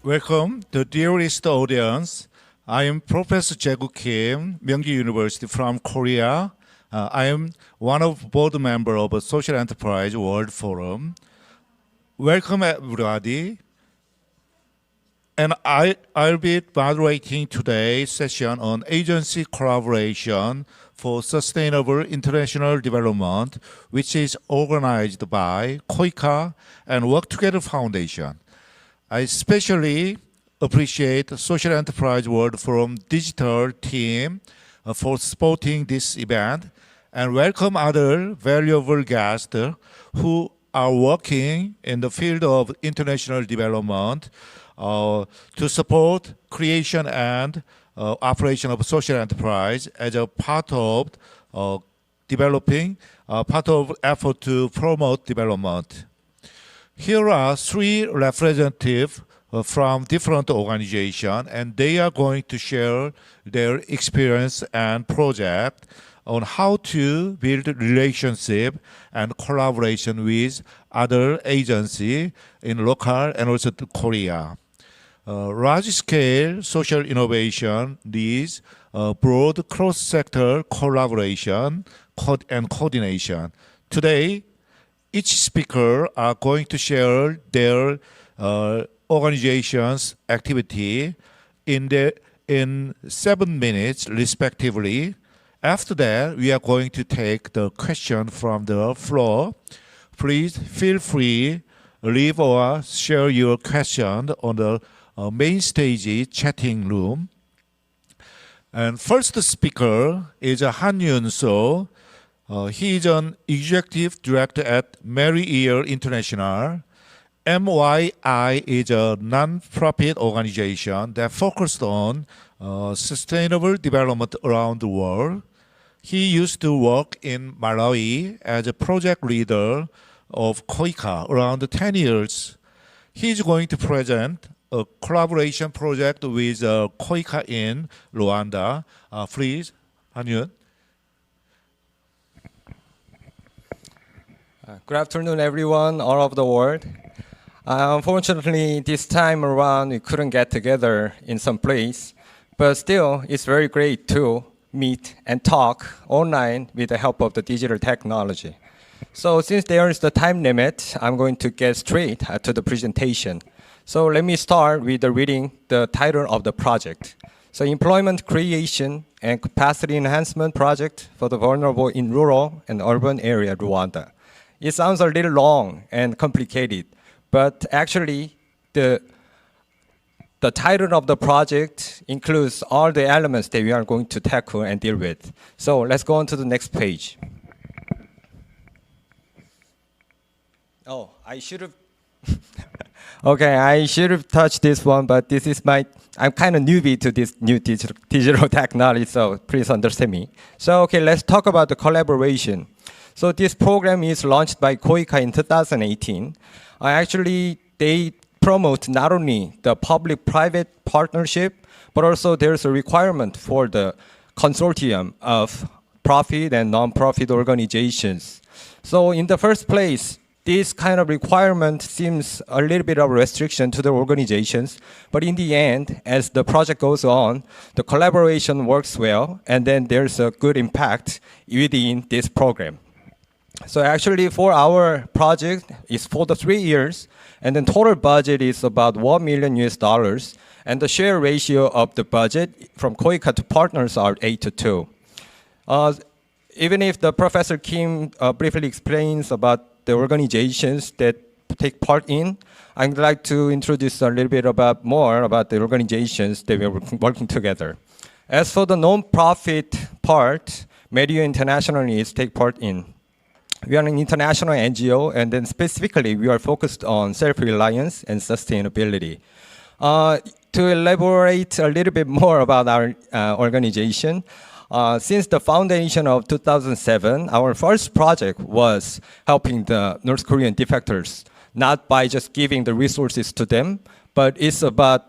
Welcome, the dearest audience. I am Professor Jae-gu Kim, Myeongji University from Korea. I am one of board member of a Social Enterprise World Forum. Welcome everybody. And I'll be moderating today's session on agency collaboration for sustainable international development, which is organized by KOICA and Work Together Foundation. I especially appreciate the Social Enterprise World Forum Digital team for supporting this event and welcome other valuable guests who are working in the field of international development to support creation and operation of social enterprise as a part of developing, part of effort to promote development. Here are three representatives from different organizations, and they are going to share their experience and project on how to build relationship and collaboration with other agencies in local and also to Korea. Large-scale social innovation needs broad cross-sector collaboration and coordination. Today, each speaker are going to share their organization's activity in 7 minutes, respectively. After that, we are going to take the question from the floor. Please feel free to leave or share your question on the main stage chatting room. And first speaker is Han Yun-so. He is an executive director at Maryyear International. MYI is a non-profit organization that focused on sustainable development around the world. He used to work in Malawi as a project leader of KOICA around 10 years. He is going to present a collaboration project with KOICA in Rwanda. Please, Han-yun. Good afternoon, everyone, all over the world. Unfortunately, this time around, we couldn't get together in some place, but still, it's very great to meet and talk online with the help of the digital technology. So since there is the time limit, I'm going to get straight to the presentation. So let me start with reading the title of the project. So Employment Creation and Capacity Enhancement Project for the Vulnerable in Rural and Urban Area, Rwanda. It sounds a little long and complicated, but actually the title of the project includes all the elements that we are going to tackle and deal with. So let's go on to the next page. Oh, I should have okay, I should have touched this one, but this is I'm kind of newbie to this new digital technology, so please understand me. So, okay, let's talk about the collaboration. So this program is launched by KOICA in 2018. Actually, they promote not only the public-private partnership, but also there's a requirement for the consortium of profit and non-profit organizations. So in the first place, this kind of requirement seems a little bit of a restriction to the organizations, but in the end, as the project goes on, the collaboration works well, and then there's a good impact within this program. So actually for our project, it's for the 3 years, and then total budget is about $1 million US, and the share ratio of the budget from KOICA to partners are 8-2. Even if the Professor Kim briefly explains about the organizations that take part in, I'd like to introduce a little bit more about the organizations that we're working together. As for the non-profit part, Maryyear International is take part in. We are an international NGO, and then specifically we are focused on self-reliance and sustainability. To elaborate a little bit more about our organization, since the foundation of 2007, our first project was helping the North Korean defectors, not by just giving the resources to them, but it's about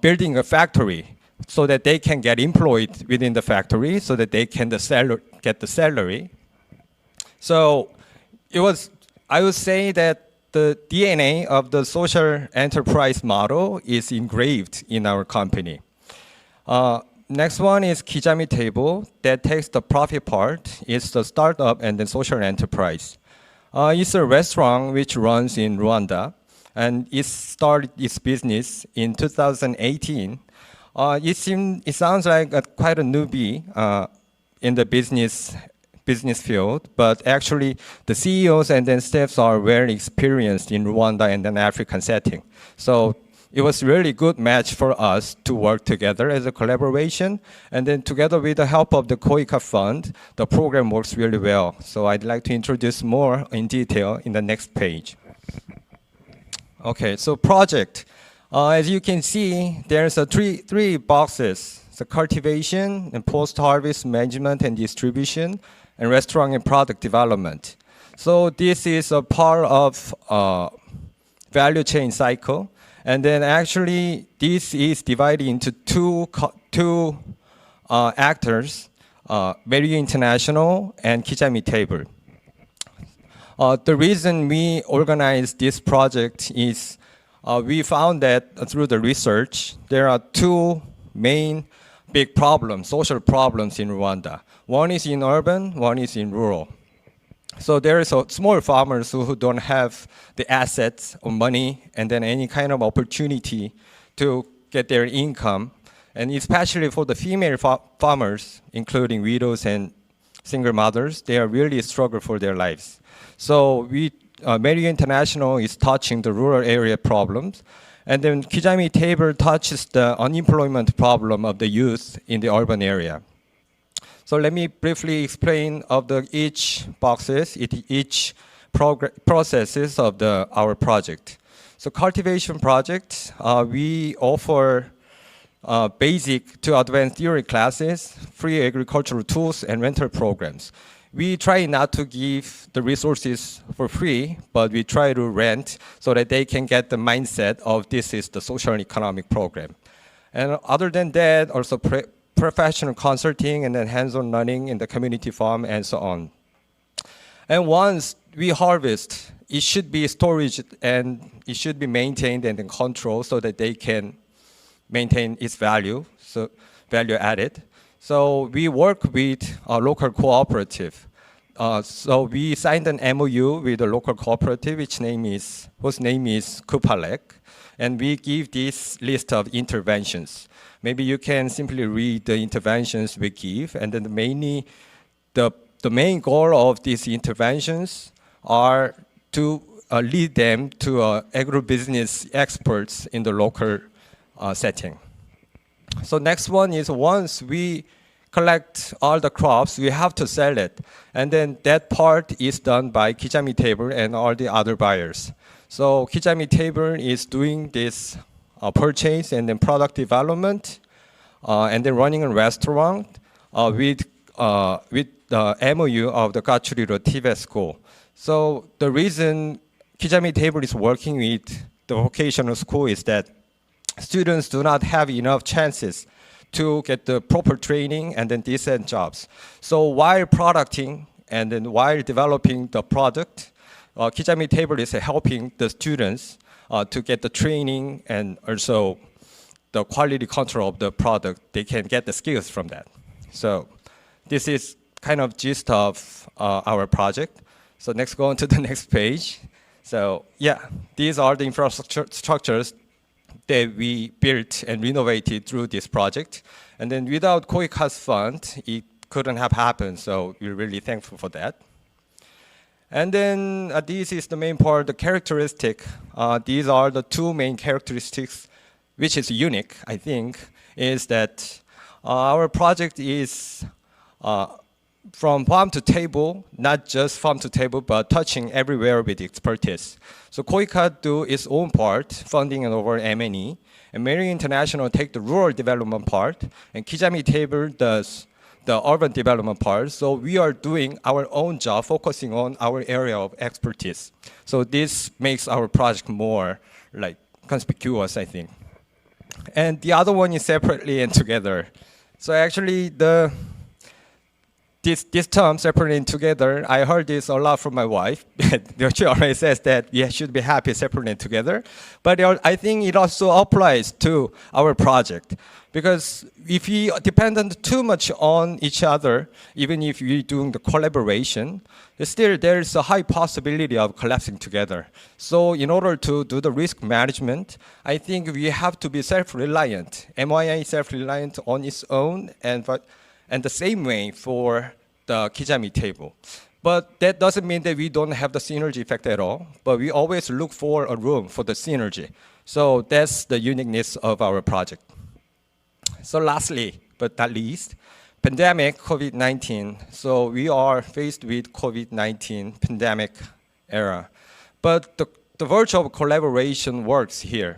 building a factory so that they can get employed within the factory, so that they can get the salary. So I would say that the DNA of the social enterprise model is engraved in our company. Next one is Kijami table that takes the profit part. It's the startup and then social enterprise. It's a restaurant which runs in Rwanda, and it started its business in 2018. It sounds like quite a newbie in the business field, but actually the CEOs and then staffs are very experienced in Rwanda and an African setting. So it was really good match for us to work together as a collaboration, and then together with the help of the KOICA fund, the program works really well. So I'd like to introduce more in detail in the next page. Okay, so project. As you can see, there's three boxes: the cultivation and post-harvest management and distribution, and restaurant and product development. So this is a part of value chain cycle. And then actually, this is divided into two actors, Marriott International and Kijami Table. The reason we organized this project is we found that through the research, there are two main big problems, social problems in Rwanda. One is in urban, one is in rural. So there is small farmers who don't have the assets or money and then any kind of opportunity to get their income. And especially for the female farmers, including widows and single mothers, they are really struggle for their lives. So Marriott International is touching the rural area problems. And then Kijami Table touches the unemployment problem of the youth in the urban area. So let me briefly explain of each boxes, each processes of our project. So cultivation project, we offer basic to advanced theory classes, free agricultural tools, and rental programs. We try not to give the resources for free, but we try to rent so that they can get the mindset of this is the social and economic program. And other than that, also professional consulting and then hands-on learning in the community farm and so on. And once we harvest, it should be storage and it should be maintained and then controlled so that they can maintain its value, so value added. So we work with a local cooperative. So we signed an MOU with a local cooperative, whose name is Kupalek, and we give this list of interventions. Maybe you can simply read the interventions we give, and then mainly the main goal of these interventions are to lead them to agribusiness experts in the local setting. So next one is once we collect all the crops, we have to sell it. And then that part is done by Kijami Table and all the other buyers. So Kijami Table is doing this purchase and then product development, and then running a restaurant with the MOU of the Gachuriro TVET school. So the reason Kijami Table is working with the vocational school is that students do not have enough chances to get the proper training and then decent jobs. So while producting and then while developing the product, Kijami Table is helping the students to get the training and also the quality control of the product. They can get the skills from that. So this is kind of gist of our project. So next, go on to the next page. So yeah, these are the infrastructures that we built and renovated through this project. And then without KOICA's fund, it couldn't have happened. So we're really thankful for that. And then this is the main part, the characteristic. These are the two main characteristics, which is unique, I think, is that our project is from farm to table, not just farm to table, but touching everywhere with expertise. So KOICA do its own part, funding and over M&E, and Marriott International take the rural development part, and Kijami Table does the urban development part. So we are doing our own job, focusing on our area of expertise. So this makes our project more like conspicuous, I think. And the other one is separately and together. So actually this term separating together, I heard this a lot from my wife. She always says that we should be happy separating together. But I think it also applies to our project. Because if we depend too much on each other, even if we're doing the collaboration, still there's a high possibility of collapsing together. So in order to do the risk management, I think we have to be self-reliant. MIA is self-reliant on its own, and the same way for the Kijami table. But that doesn't mean that we don't have the synergy effect at all, but we always look for a room for the synergy. So that's the uniqueness of our project. So lastly, but not least, pandemic, COVID-19. So we are faced with COVID-19 pandemic era. But the virtue of collaboration works here.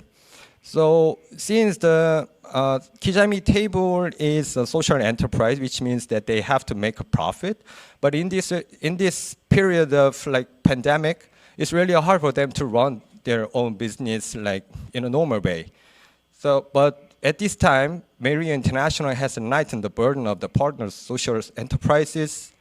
So since the Kijami table is a social enterprise, which means that they have to make a profit. But in this period of like pandemic, it's really hard for them to run their own business like in a normal way. So, but at this time, Mario International has lightened the burden of the partners' social enterprises,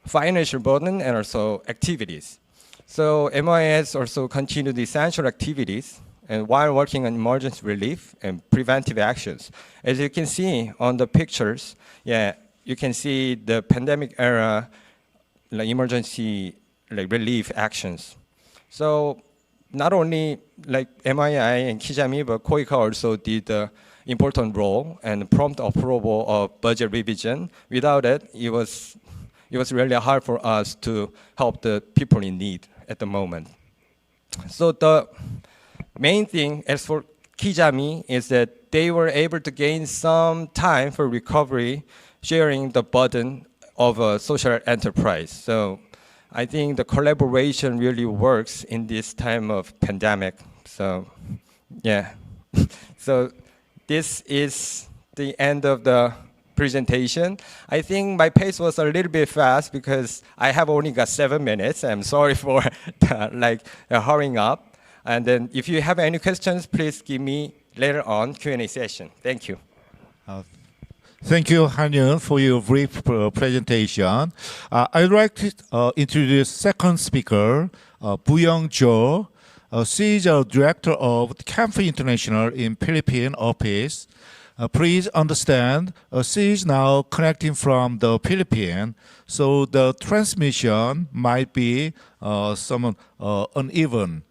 financial burden, and also activities. So MIA has also continued essential activities and while working on emergency relief and preventive actions. As you can see on the pictures, you can see the pandemic era like emergency like relief actions. So not only like MII and Kijami, but KOICA also did an important role and prompt approval of budget revision. Without it, it was really hard for us to help the people in need at the moment. So the main thing as for Kijami is that they were able to gain some time for recovery, sharing the burden of a social enterprise. So I think the collaboration really works in this time of pandemic. So yeah, so this is the end of the presentation. I think my pace was a little bit fast because I have only got 7 minutes. I'm sorry for hurrying up. And then if you have any questions, please give me later on Q&A session. Thank you. Thank you, Han-Yun, for your brief presentation. I'd like to introduce second speaker, Bu-Young Jo. She is a director of Camp International in Philippine office. Please understand, she is now connecting from the Philippines, so the transmission might be somewhat uneven.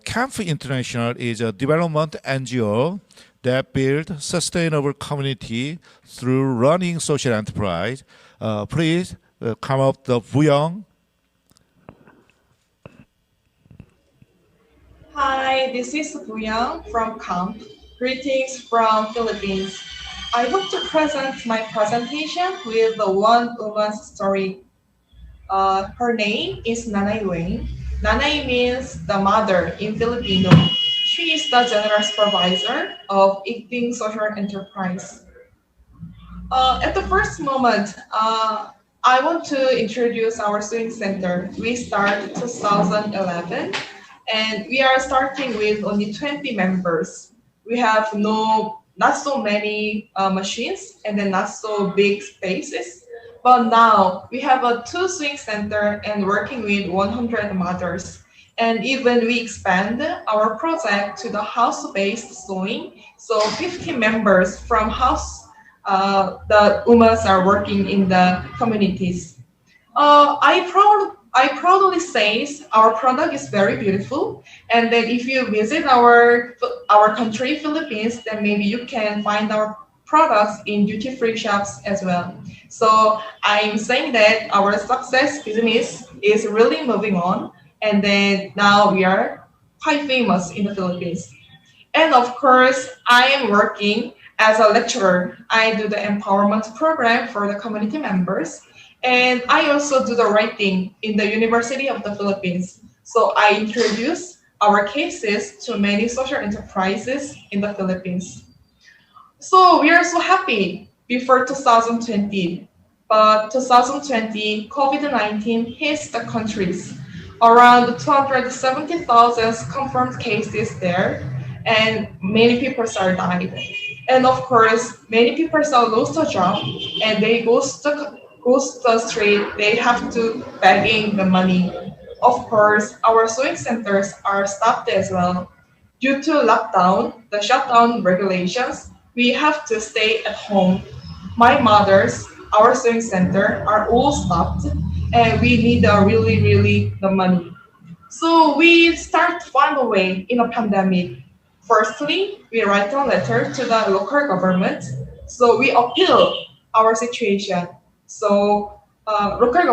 Camp International is a development NGO that builds sustainable community through running social enterprise. Please come up the Bu-Young. Hi, this is Bu-Young from Camp. Greetings from Philippines. I hope to present my presentation with the one woman's story. Her name is Nanay Wayne. Nanay means the mother in Filipino. She is the general supervisor of Igting Social Enterprise. At the first moment, I want to introduce our swing center. We started 2011, and we are starting with only 20 members. We have not so many machines and then not so big spaces. But now we have a 2 swing center and working with 100 mothers. And even we expand our project to the house-based sewing. So 50 members from house, the women are working in the communities. I proudly say our product is very beautiful. And that if you visit our country, Philippines, then maybe you can find our products in duty-free shops as well. So I'm saying that our success business is really moving on, and then now we are quite famous in the Philippines. And of course, I am working as a lecturer. I do the empowerment program for the community members, and I also do the writing in the University of the Philippines. So I introduce our cases to many social enterprises in the Philippines. So we are so happy before 2020, but 2020, COVID-19 hits the countries. Around 270,000 confirmed cases there, and many people are died. And of course, many people are lost a job, and they go goes to the street, they have to begging the money. Of course, our sewing centers are stopped as well. Due to lockdown, the shutdown regulations, we have to stay at home. My mother's, our sewing center are all stopped, and we need really the money. So we start to find a way in a pandemic. Firstly, we write a letter to the local government. So we appeal our situation. So local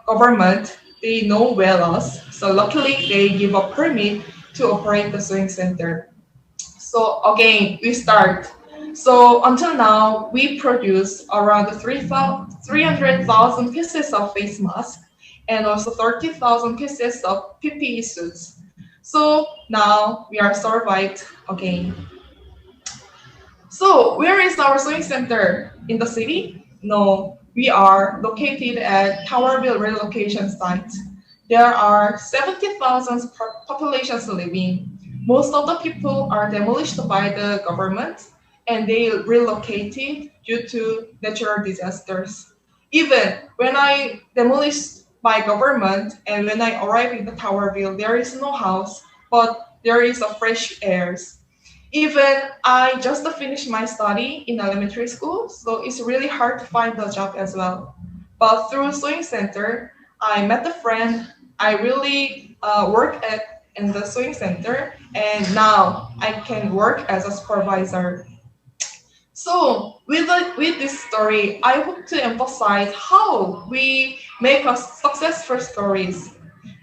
government, they know well us. So luckily, they give a permit to operate the sewing center. So again, we start. So until now, we produce around 300,000 pieces of face masks and also 30,000 pieces of PPE suits. So now we are survived again. So where is our sewing center? In the city? No, we are located at Towerville relocation site. There are 70,000 populations living. Most of the people are demolished by the government and they relocated due to natural disasters. Even when I demolished by government and when I arrived in the Towerville, there is no house, but there is a fresh air. Even I just finished my study in elementary school, so it's really hard to find a job as well. But through sewing center, I met a friend. I really work in the sewing center, and now I can work as a supervisor. So with this story, I hope to emphasize how we make a successful stories.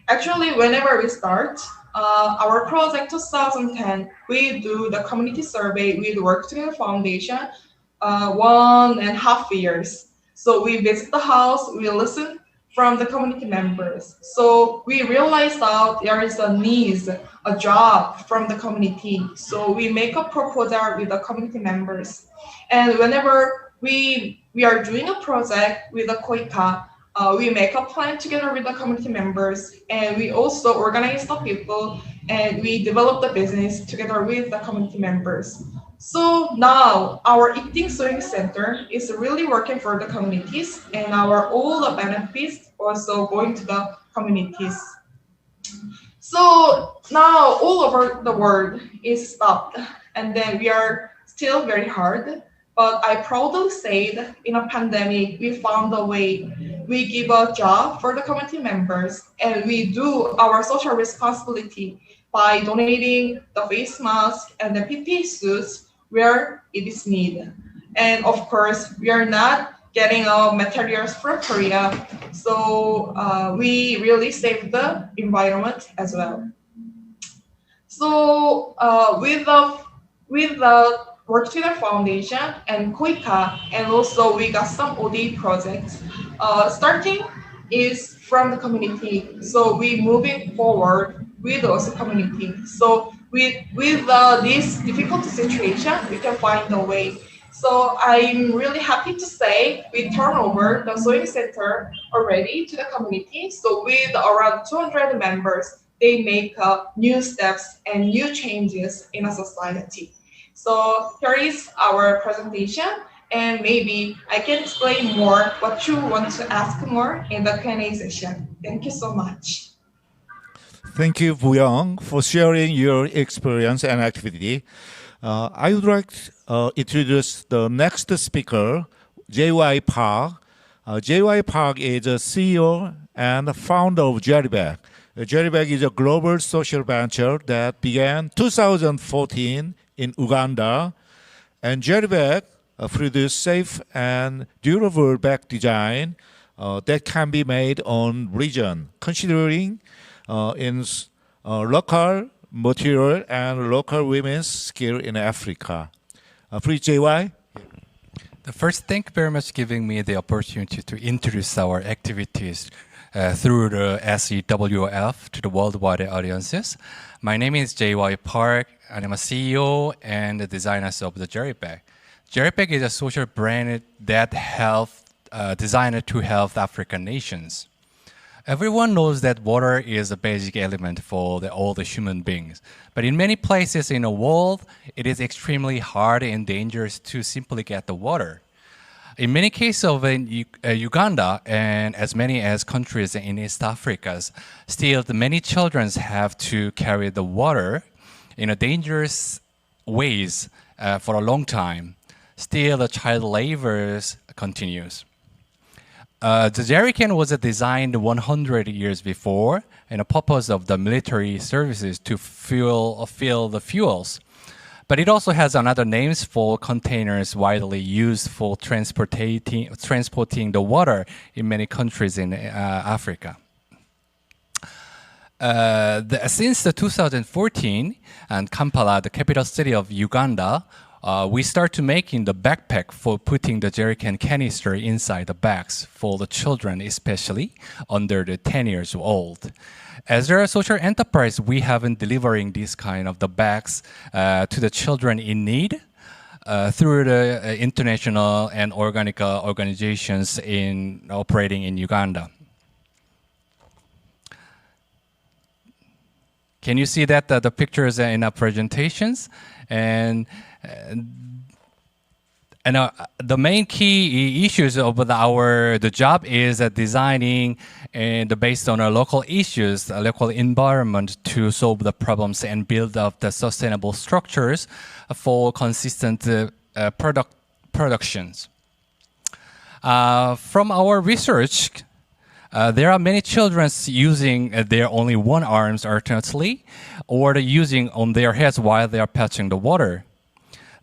Actually, whenever we start our project 2010, we do the community survey with Work Together Foundation 1.5 years. So we visit the house, we listen from the community members. So we realized that there is a need, a job from the community. So we make a proposal with the community members. And whenever we are doing a project with the KOICA, we make a plan together with the community members, and we also organize the people, and we develop the business together with the community members. So now our Eating Sewing Center is really working for the communities, and all the benefits also going to the communities. So now all over the world is stopped, and then we are still very hard. But I proudly say that in a pandemic, we found a way. We give a job for the community members, and we do our social responsibility by donating the face mask and the PPE suits where it is needed. And of course, we are not getting our materials from Korea, so we really save the environment as well. So with the Work Together Foundation and KOICA, and also we got some OD projects. Starting is from the community, so we moving forward with also community. So with this difficult situation, we can find a way. So I'm really happy to say we turn over the sewing center already to the community. So with around 200 members, they make new steps and new changes in a society. So here is our presentation, and maybe I can explain more what you want to ask more in the Q&A session. Thank you so much. Thank you, Boo-young, for sharing your experience and activity. I would like to introduce the next speaker, J.Y. Park. J.Y. Park is a CEO and founder of JERIBEG. JERIBEG is a global social venture that began 2014 in Uganda, and JERIBEG produces safe and durable bag design that can be made on region, considering in local material and local women's skill in Africa. Please, JY. First, thank you very much for giving me the opportunity to introduce our activities through the SEWF to the worldwide audiences. My name is J.Y. Park, and I'm a CEO and the designer of the JERIBEG. JERIBEG is a social brand that helps designed to help African nations. Everyone knows that water is a basic element for all the human beings. But in many places in the world, it is extremely hard and dangerous to simply get the water. In many cases of Uganda and as many as countries in East Africa, still many children have to carry the water in a dangerous ways for a long time. Still, the child labor continues. The jerrycan was designed 100 years before, and the purpose of the military services to fill the fuels. But it also has another names for containers widely used for transporting the water in many countries in Africa. Since 2014, and Kampala, the capital city of Uganda, we start to making the backpack for putting the jerrycan canister inside the bags for the children, especially under the 10 years old. As a social enterprise, we have been delivering this kind of the bags to the children in need through the international and organic organizations operating in Uganda. Can you see that the pictures in our presentations? And the main key issues of the job is designing and based on our local issues, a local environment to solve the problems and build up the sustainable structures for consistent productions. From our research, there are many children using their only one arms alternately, or using on their heads while they are patching the water.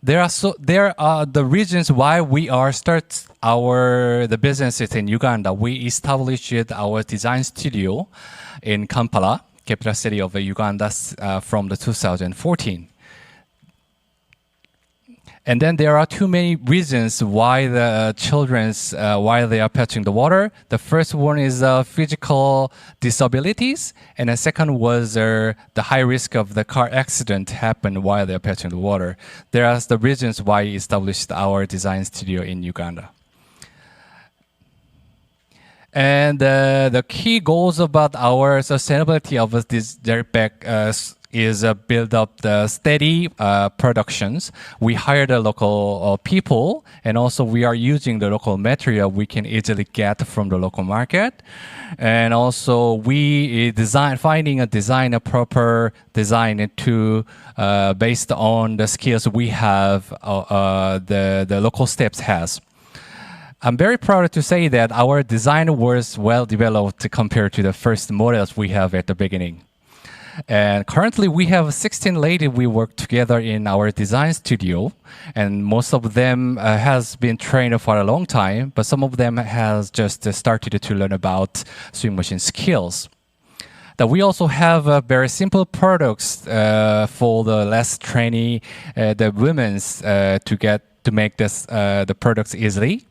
There are the reasons why we start the businesses in Uganda. We established our design studio in Kampala, capital city of Uganda, from 2014. And then there are too many reasons why the children, while they are patching the water. The first one is physical disabilities, and the second was the high risk of the car accident happen while they are patching the water. There are the reasons why we established our design studio in Uganda. And the key goals about our sustainability of this jerryback is build up the steady productions. We hire the local people, and also we are using the local material we can easily get from the local market. And also we finding a proper design to based on the skills we have, the local steps has. I'm very proud to say that our design was well developed compared to the first models we have at the beginning. And currently we have 16 ladies we work together in our design studio, and most of them has been trained for a long time, but some of them has just started to learn about sewing machine skills. That we also have very simple products for the less training the women's to make the products easily,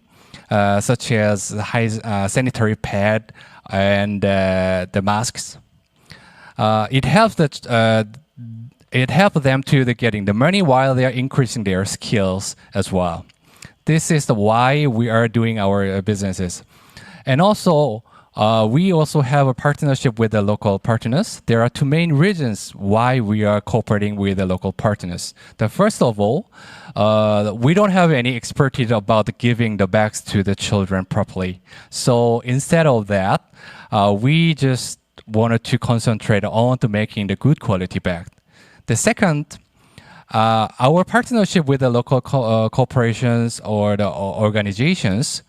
such as the sanitary pad and the masks. It helps them to getting the money while they are increasing their skills as well. This is why we are doing our businesses. And also, we also have a partnership with the local partners. There are two main reasons why we are cooperating with the local partners. The first of all, we don't have any expertise about giving the bags to the children properly. So instead of that, we just wanted to concentrate on to making the good quality bag. The second, our partnership with the local corporations or the organizations,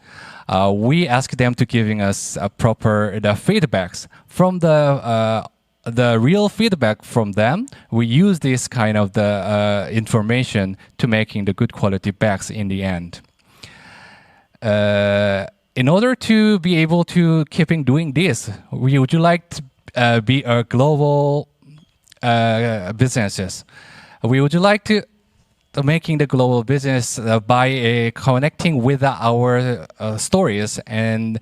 we ask them to giving us proper feedbacks. From the real feedback from them, we use this kind of the information to making the good quality bags in the end. In order to be able to keeping doing this, would you like to be a global businesses? Would you like to making the global business by connecting with our stories and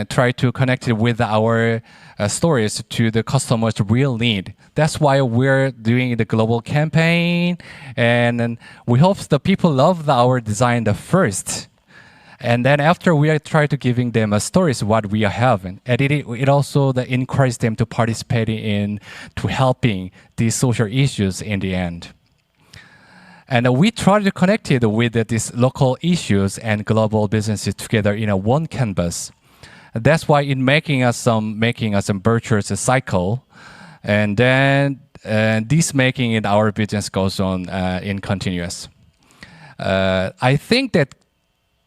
try to connect it with our stories to the customer's real need. That's why we're doing the global campaign, and we hope the people love our design the first. And then after we are try to giving them a stories what we are having, and it also encourages them to participate in to helping these social issues in the end. And we try to connect it with these local issues and global businesses together in a one canvas. That's why in making us some virtuous cycle, and then this making in our business goes on in continuous. I think that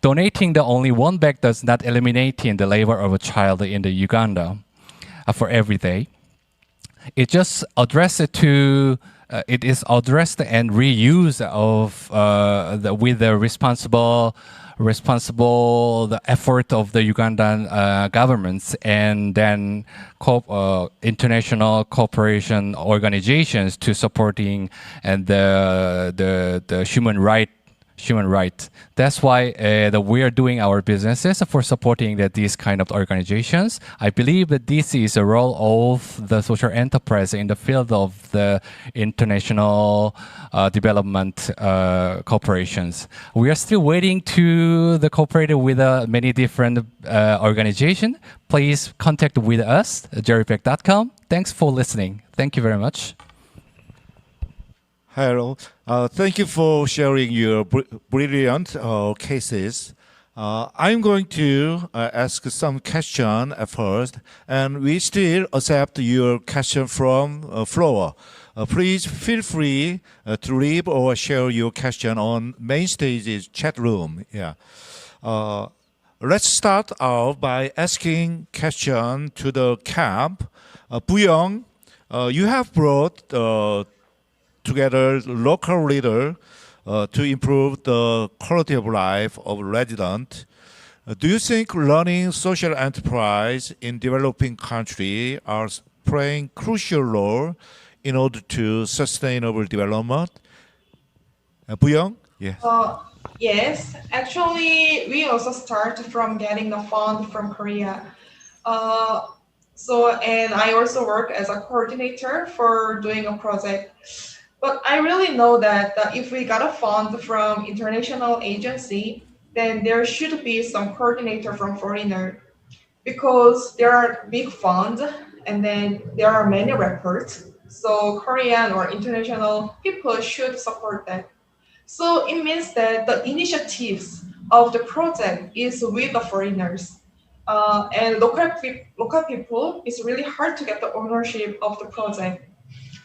donating the only one bag does not eliminating the labor of a child in the Uganda for every day. It just addressed to it is addressed and reused of with the responsible the effort of the Ugandan governments and then international cooperation organizations to supporting and the human right. That's why we are doing our businesses for supporting these kind of organizations. I believe that this is a role of the social enterprise in the field of the international development corporations. We are still waiting to the cooperate with many different organizations. Please contact with us at jerrybeck.com. Thanks for listening. Thank you very much. Hello. Thank you for sharing your brilliant cases. I'm going to ask some question at first, and we still accept your question from floor. Please feel free to leave or share your question on main stage's chat room. Yeah. Let's start out by asking question to the camp. Buyong, you have brought together local leader to improve the quality of life of residents. Do you think learning social enterprise in developing country are playing crucial role in order to sustainable development? Buyong? Yes. Yes, actually, we also start from getting the fund from Korea. And I also work as a coordinator for doing a project. But I really know that if we got a fund from international agency, then there should be some coordinator from foreigner, because there are big funds and then there are many reports. So Korean or international people should support that. So it means that the initiatives of the project is with the foreigners. And local people, it's really hard to get the ownership of the project.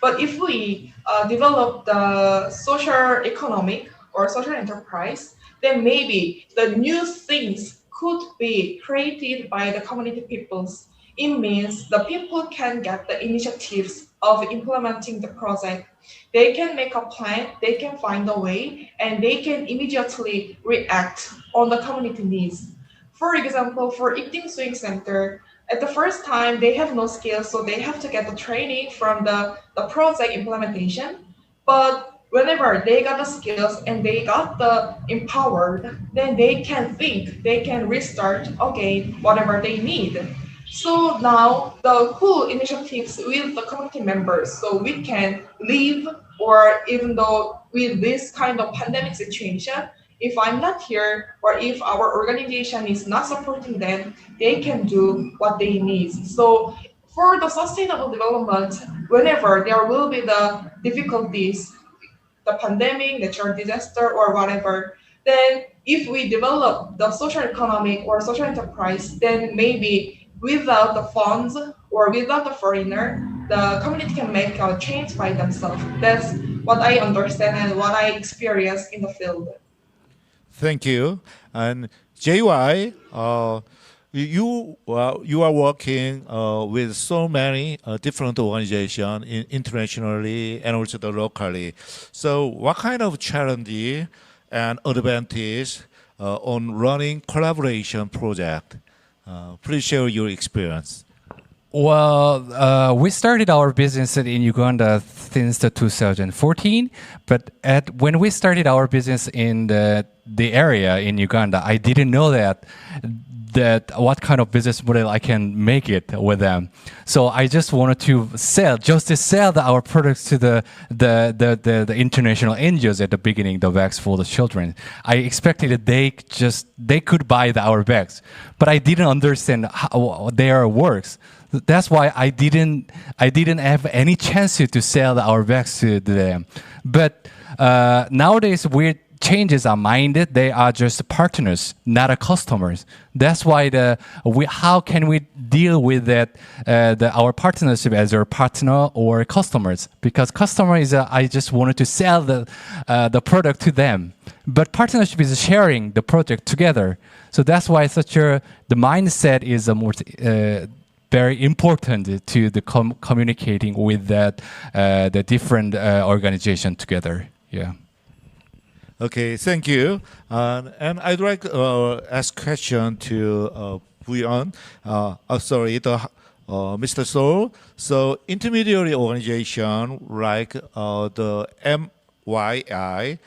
But if we develop the social economic or social enterprise, then maybe the new things could be created by the community peoples. It means the people can get the initiatives of implementing the project. They can make a plan, they can find a way, and they can immediately react on the community needs. For example, for Eating Swing Center, at the first time, they have no skills, so they have to get the training from the project implementation. But whenever they got the skills and they got the empowered, then they can think, they can restart again whatever they need. So now the cool initiatives with the community members, so we can live, or even though with this kind of pandemic situation, if I'm not here, or if our organization is not supporting them, they can do what they need. So for the sustainable development, whenever there will be the difficulties, the pandemic, natural disaster, or whatever, then if we develop the social economic or social enterprise, then maybe without the funds or without the foreigner, the community can make a change by themselves. That's what I understand and what I experience in the field. Thank you. And JY, you are working with so many different organizations internationally and also locally. So what kind of challenge and advantage on running collaboration project? Please share your experience. Well, we started our business in Uganda since 2014, but when we started our business in the area in Uganda, I didn't know that what kind of business model I can make it with them. So I just wanted to sell our products to the international NGOs at the beginning, the bags for the children. I expected that they could buy our bags, but I didn't understand how their works. That's why I didn't have any chance to sell our bags to them. But nowadays we changes are minded. They are just partners, not a customers. That's why how can we deal with that our partnership as a partner or customers? Because customer is I just wanted to sell the product to them, but partnership is sharing the project together. So that's why the mindset is a more very important to the communicating with the different organization together. Yeah. Okay, thank you. And I'd like to ask question to Buyeon. Mr. Seoul. So intermediary organization like the MYI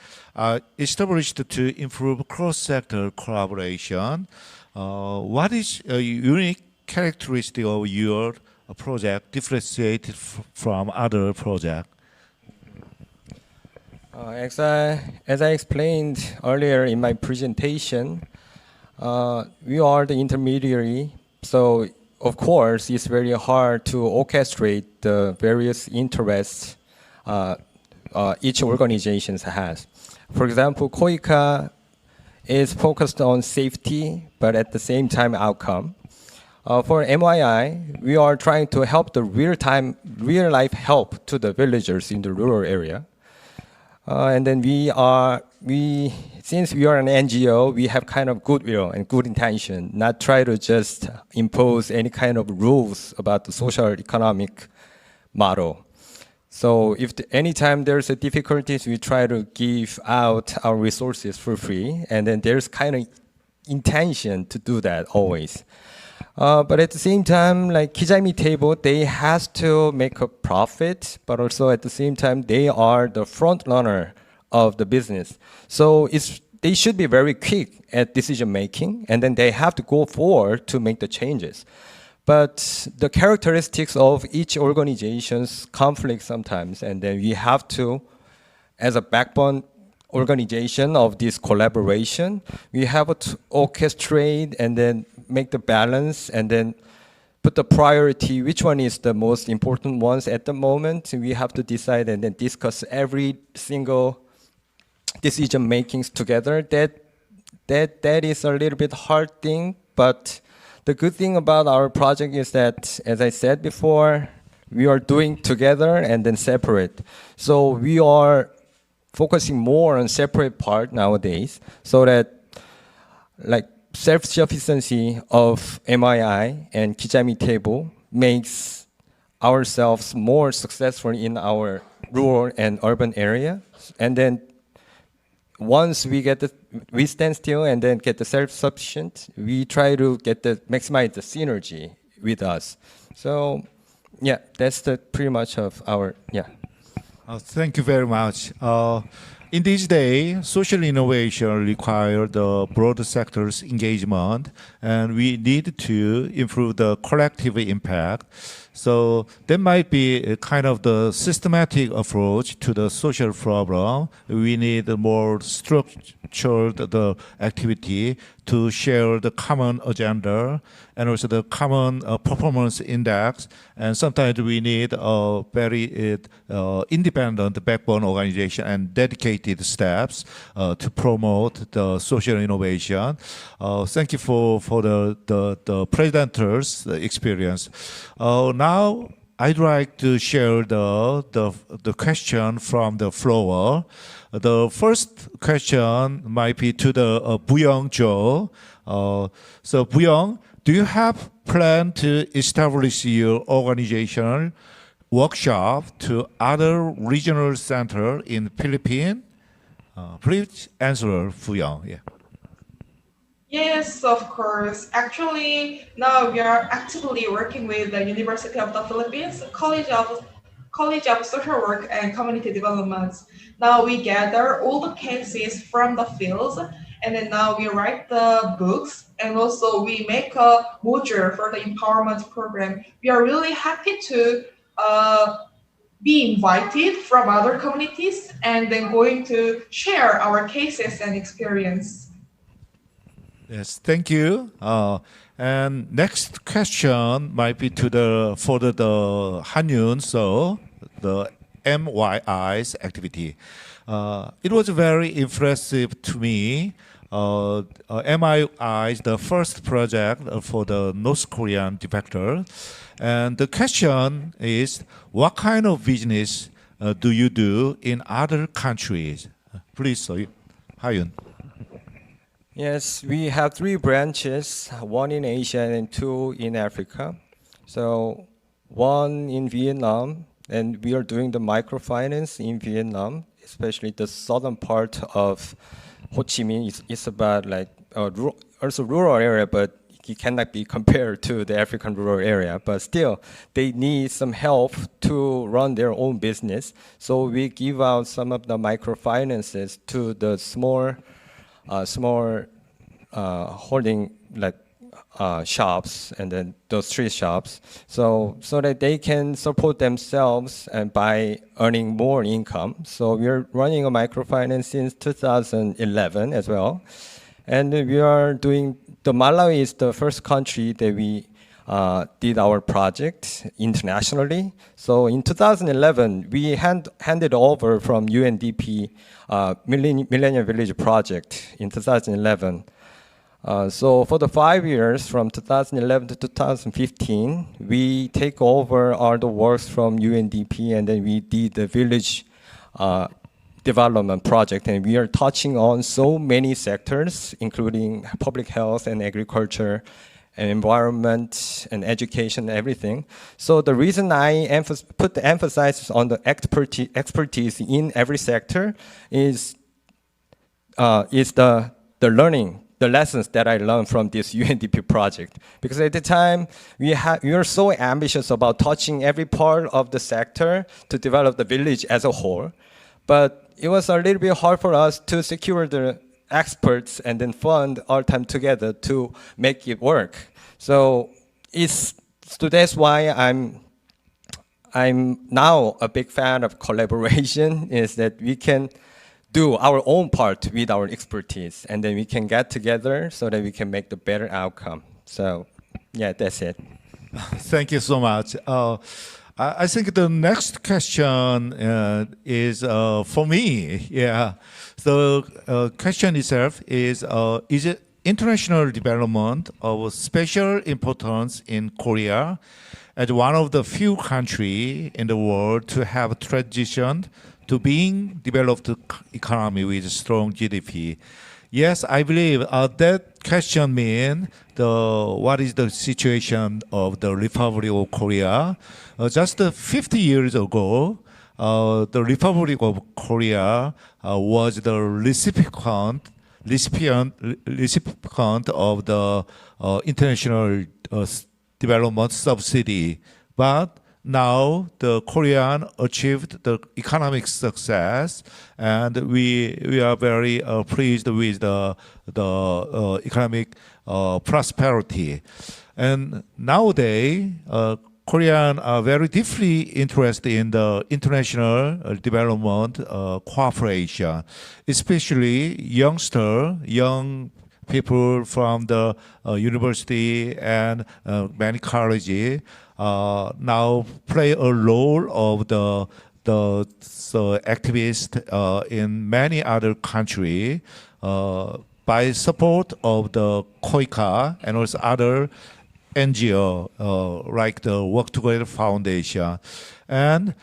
established to improve cross-sector collaboration. What is a unique characteristic of your project differentiated from other projects? As I explained earlier in my presentation, we are the intermediary, so of course it's very hard to orchestrate the various interests each organization has. For example, KOICA is focused on safety, but at the same time outcome. For MYI, we are trying to help the real-life help to the villagers in the rural area. And then since we are an NGO, we have kind of goodwill and good intention, not try to just impose any kind of rules about the social economic model. So if anytime there's a difficulties, we try to give out our resources for free, and then there's kind of intention to do that always. But at the same time, like Kijami Table, they has to make a profit, but also at the same time, they are the front runner of the business. So they should be very quick at decision making, and then they have to go forward to make the changes. But the characteristics of each organization's conflict sometimes, and then we have to, as a backbone organization of this collaboration, we have to orchestrate and then make the balance and then put the priority, which one is the most important ones at the moment. We have to decide and then discuss every single decision makings together. That is a little bit hard thing, but the good thing about our project is that, as I said before, we are doing together and then separate. So we are focusing more on separate part nowadays, so that like self-sufficiency of MII and Kijami Table makes ourselves more successful in our rural and urban area. And then once we stand still and then get the self-sufficient, we try to maximize the synergy with us. So yeah, that's pretty much of our, yeah. Thank you very much. In this day, social innovation requires the broad sector's engagement, and we need to improve the collective impact. So that might be a kind of the systematic approach to the social problem. We need a more structured the activity to share the common agenda and also the common performance index. And sometimes we need a very independent backbone organization and dedicated steps to promote the social innovation. Thank you for the presenter's experience. Now I'd like to share the question from the floor. The first question might be to the Buyeon Jo. So Buyeon, do you have plan to establish your organizational workshop to other regional center in Philippines? Please answer, Buyeon. Yeah. Yes, of course. Actually, now we are actively working with the University of the Philippines, College of Social Work and Community Development. Now we gather all the cases from the fields, and then now we write the books, and also we make a module for the empowerment program. We are really happy to be invited from other communities and then going to share our cases and experience. Yes, thank you. And next question might be for the Hanyun, so the MYI's activity. It was very impressive to me. MYI is the first project for the North Korean defector. And the question is, what kind of business do you do in other countries? Please, Hyun. Yes, we have 3 branches, 1 in Asia and 2 in Africa. So 1 in Vietnam, and we are doing the microfinance in Vietnam, especially the southern part of Ho Chi Minh. It's about like also rural area, but it cannot be compared to the African rural area. But still, they need some help to run their own business. So we give out some of the microfinances to the small holding like shops and then those street shops, so that they can support themselves and by earning more income. So we're running a microfinance since 2011 as well, and we are doing. The Malawi is the first country that we did our project internationally. So in 2011, we handed over from UNDP Millennium Village project in 2011. So for the 5 years, from 2011 to 2015, we take over all the works from UNDP, and then we did the village development project, and we are touching on so many sectors, including public health and agriculture, and environment and education, everything. So the reason I put the emphasis on the expertise in every sector is the learning, the lessons that I learned from this UNDP project. Because at the time, we were so ambitious about touching every part of the sector to develop the village as a whole. But it was a little bit hard for us to secure the experts and then fund our time together to make it work. So that's why I'm now a big fan of collaboration, is that we can do our own part with our expertise, and then we can get together so that we can make the better outcome. So yeah, that's it. Thank you so much. I think the next question is for me. Yeah. The question itself is it international development of special importance in Korea as one of the few countries in the world to have transitioned to being developed economy with strong GDP? Yes, I believe that question means what is the situation of the Republic of Korea. Just 50 years ago, the Republic of Korea was the recipient of the international development subsidy. But now the Korean achieved the economic success, and we are very pleased with the economic prosperity. And nowadays, Koreans are very deeply interested in the international development cooperation, especially young people from the university and many colleges now play a role of the activists in many other countries by support of the KOICA and also other NGO like the Work Together Foundation. And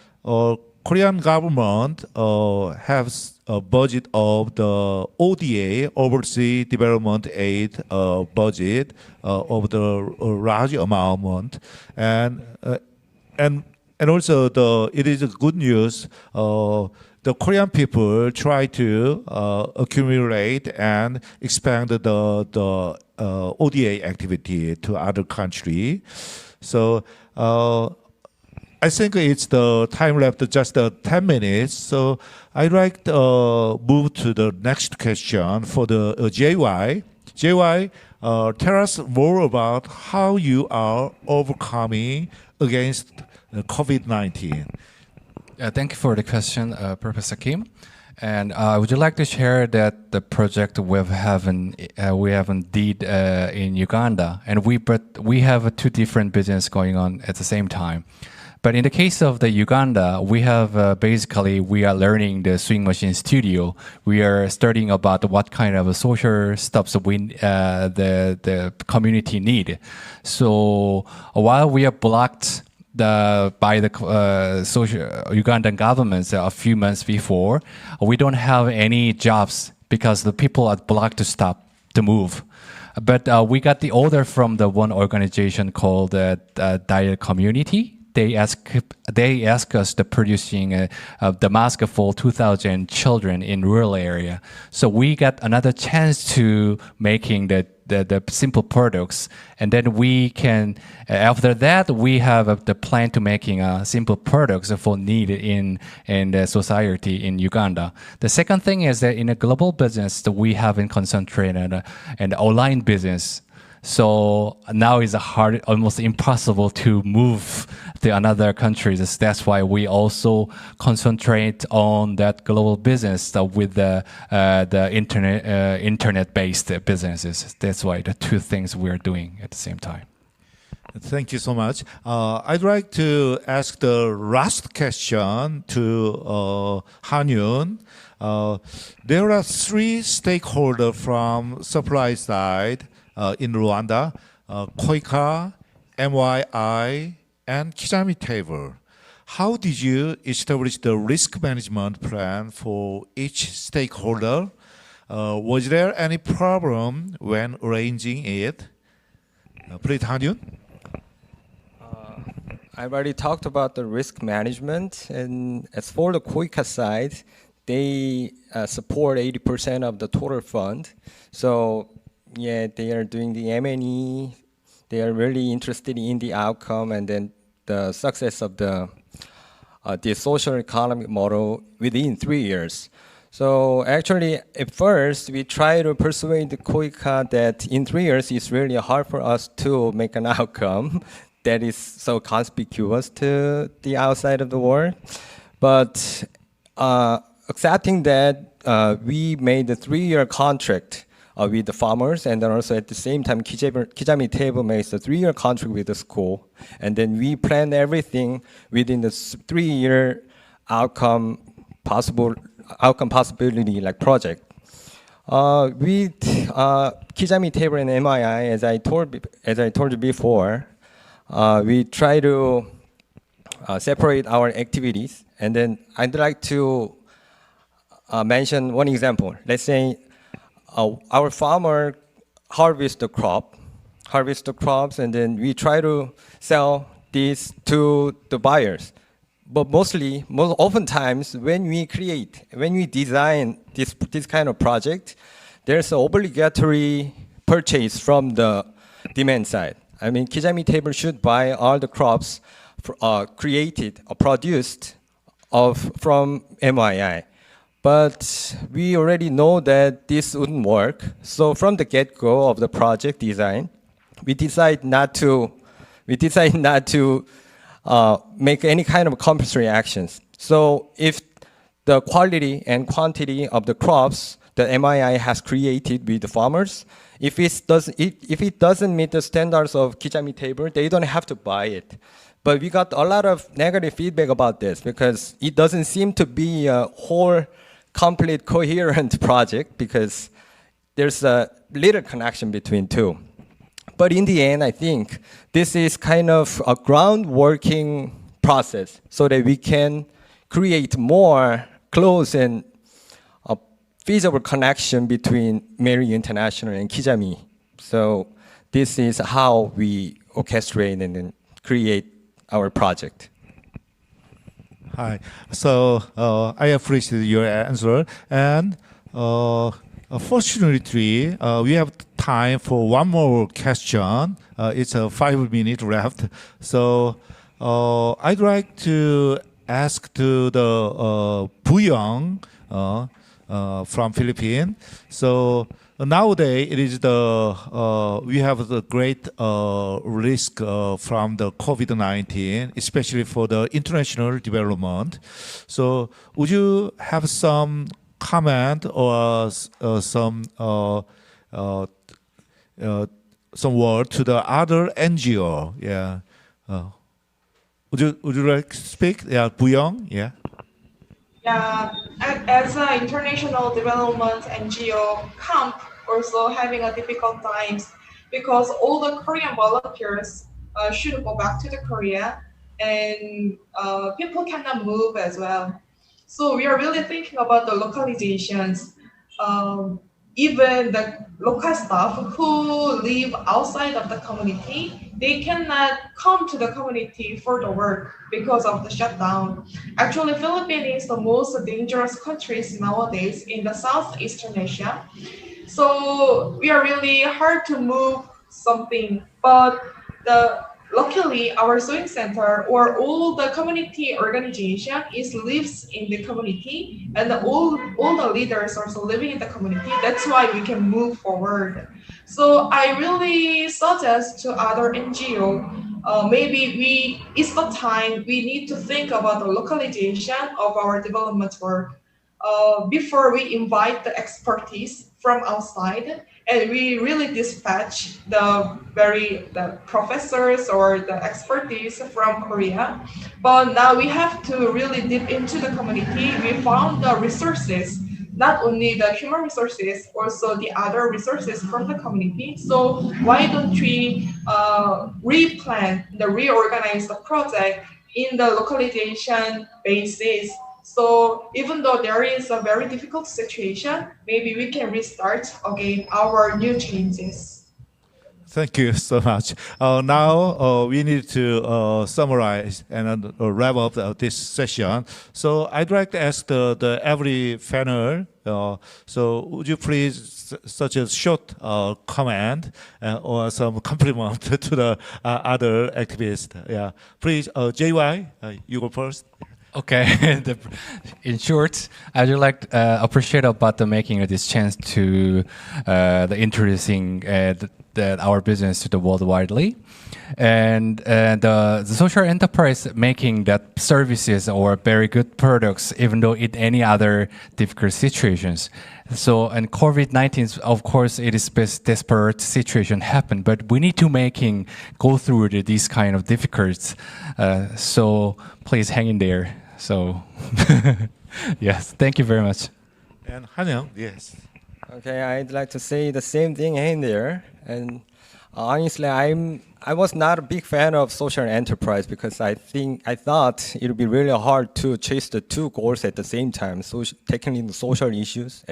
Korean government has a budget of the ODA, Overseas Development Aid budget of the large amount, and also it is a good news. The Korean people try to accumulate and expand the ODA activity to other countries. So I think it's the time left just 10 minutes. So I'd like to move to the next question for the JY. JY, tell us more about how you are overcoming against COVID-19. Thank you for the question, Professor Kim. And would you like to share that the project we haven't did in Uganda, and we have two different business going on at the same time. But in the case of the Uganda, we have basically we are learning the swing machine studio. We are studying about what kind of social stuff the community need. So while we are blocked by the social Ugandan governments a few months before, we don't have any jobs because the people are blocked to stop to move. But we got the order from the one organization called Diet Community. They ask us to producing the mask for 2,000 children in rural area. So we got another chance to making the simple products, and then we can. After that, we have the plan to making simple products for need in the society in Uganda. The second thing is that in a global business, that we haven't concentrated on an online business. So now it's hard, almost impossible to move to another countries. That's why we also concentrate on that global business with the internet-based businesses. That's why the two things we're doing at the same time. Thank you so much. I'd like to ask the last question to Han-Yoon. There are three stakeholders from supply side in Rwanda, KOICA, MYI, and Kijami Table. How did you establish the risk management plan for each stakeholder? Was there any problem when arranging it? Please, Han-Yoon. I've already talked about the risk management, and as for the KOICA side, they support 80% of the total fund. So yeah, they are doing the M&E. They are really interested in the outcome and then the success of the social economic model within 3 years. So actually, at first, we try to persuade the KOICA that in 3 years, it's really hard for us to make an outcome that is so conspicuous to the outside of the world. But accepting that, we made a 3-year contract with the farmers, and then also at the same time, Kijami Table makes a 3-year contract with the school, and then we plan everything within the 3-year outcome possibility like project. With Kijami Table and MII, as I told you before, we try to separate our activities, and then I'd like to mention one example. Let's say our farmer harvest the crops, and then we try to sell these to the buyers. But most oftentimes, when we design this kind of project, there's an obligatory purchase from the demand side. I mean, Kijami Table should buy all the crops created or produced from MII. But we already know that this wouldn't work. So from the get-go of the project design, we decide not to make any kind of compulsory actions. So if the quality and quantity of the crops that MII has created with the farmers, if it doesn't meet the standards of Kijami Table, they don't have to buy it. But we got a lot of negative feedback about this because it doesn't seem to be a whole complete coherent project because there's a little connection between two. But in the end, I think this is kind of a groundworking process so that we can create more close and feasible connection between Mary International and Kijami. So this is how we orchestrate and then create our project. Hi. So I appreciate your answer. And fortunately, we have time for one more question. It's a 5 minute left. So I'd like to ask to the Buyong from Philippines. So nowadays it is we have the great risk from the COVID-19, especially for the international development. So would you have some comment or some word to the other NGO? Yeah. would you like to speak? Yeah, Buyong. Yeah. Yeah, as an international development NGO, CAMP also having a difficult times because all the Korean volunteers should go back to the Korea, and people cannot move as well. So we are really thinking about the localizations. Even the local staff who live outside of the community, they cannot come to the community for the work because of the shutdown. Actually, Philippines is the most dangerous countries nowadays in the Southeastern Asia. So we are really hard to move something, but luckily our sewing center or all the community organization lives in the community, and all the leaders also living in the community. That's why we can move forward. So I really suggest to other NGO, maybe it's the time we need to think about the localization of our development work before we invite the expertise from outside, and we really dispatch the professors or the expertise from Korea. But now we have to really dip into the community. We found the resources, not only the human resources, also the other resources from the community. So why don't we reorganize the project in the localization basis? So even though there is a very difficult situation, maybe we can restart again our new changes. Thank you so much. Now we need to summarize and wrap up this session. So I'd like to ask the every panel. So would you please such a short comment or some compliment to the other activists? Yeah, please, JY, you go first. Okay. In short, I would like to appreciate about the making of this chance to the introducing our business to the worldwidely, and the social enterprise making that services or very good products, even though in any other difficult situations. So, and COVID-19, of course, it is desperate situation happen, but we need to go through these kind of difficulties. So please hang in there. So, yes, thank you very much. And Hanyoung, yes. Okay, I'd like to say the same thing in there. And honestly, I was not a big fan of social enterprise because I thought it would be really hard to chase the two goals at the same time. So tackling the social issues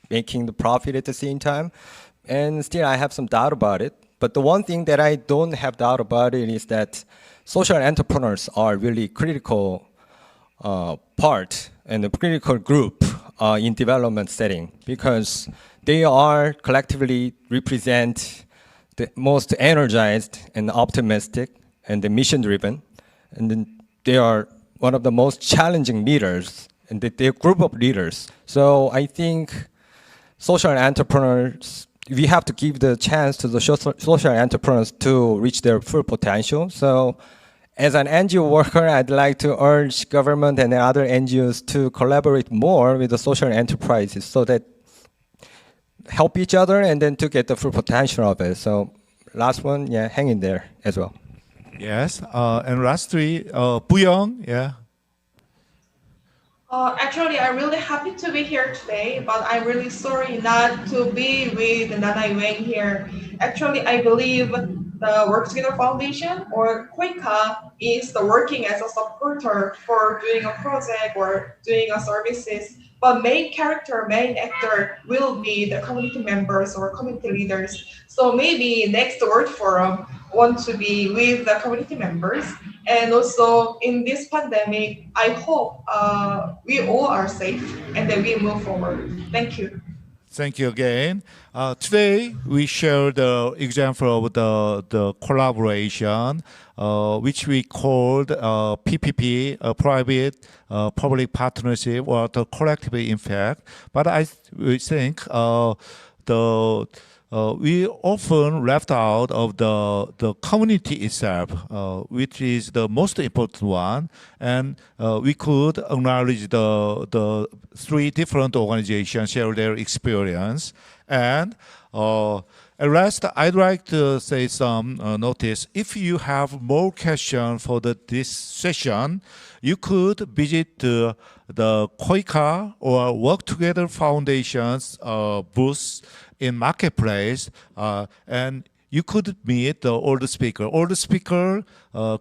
making the profit at the same time. And still, I have some doubt about it. But the one thing that I don't have doubt about it is that social entrepreneurs are really critical part and a critical group in development setting, because they are collectively represent the most energized and optimistic and the mission driven, and then they are one of the most challenging leaders and they're a group of leaders. So I think social entrepreneurs, we have to give the chance to the social entrepreneurs to reach their full potential. So as an NGO worker, I'd like to urge government and other NGOs to collaborate more with the social enterprises so that help each other and then to get the full potential of it. So last one, yeah, hang in there as well. Yes, and lastly, Buyong, yeah. Actually, I'm really happy to be here today, but I'm really sorry not to be with Nanai Wang here. Actually, I believe the Work Together Foundation or KOICA is working as a supporter for doing a project or doing a services, but main actor will be the community members or community leaders. So maybe next World Forum want to be with the community members. And also in this pandemic, I hope we all are safe and that we move forward. Thank you. Thank you again. Today we share the example of the collaboration, which we called PPP, private public partnership, or the collective impact. But I think we often left out of the community itself, which is the most important one, and we could acknowledge the three different organizations share their experience, and At last, I'd like to say some notice. If you have more questions for this session, you could visit the KOICA or Work Together Foundation's booth in Marketplace, and you could meet the old speaker. Old speaker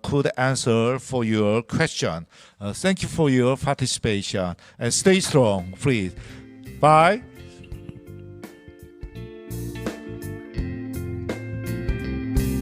could answer for your question. Thank you for your participation and stay strong, please. Bye.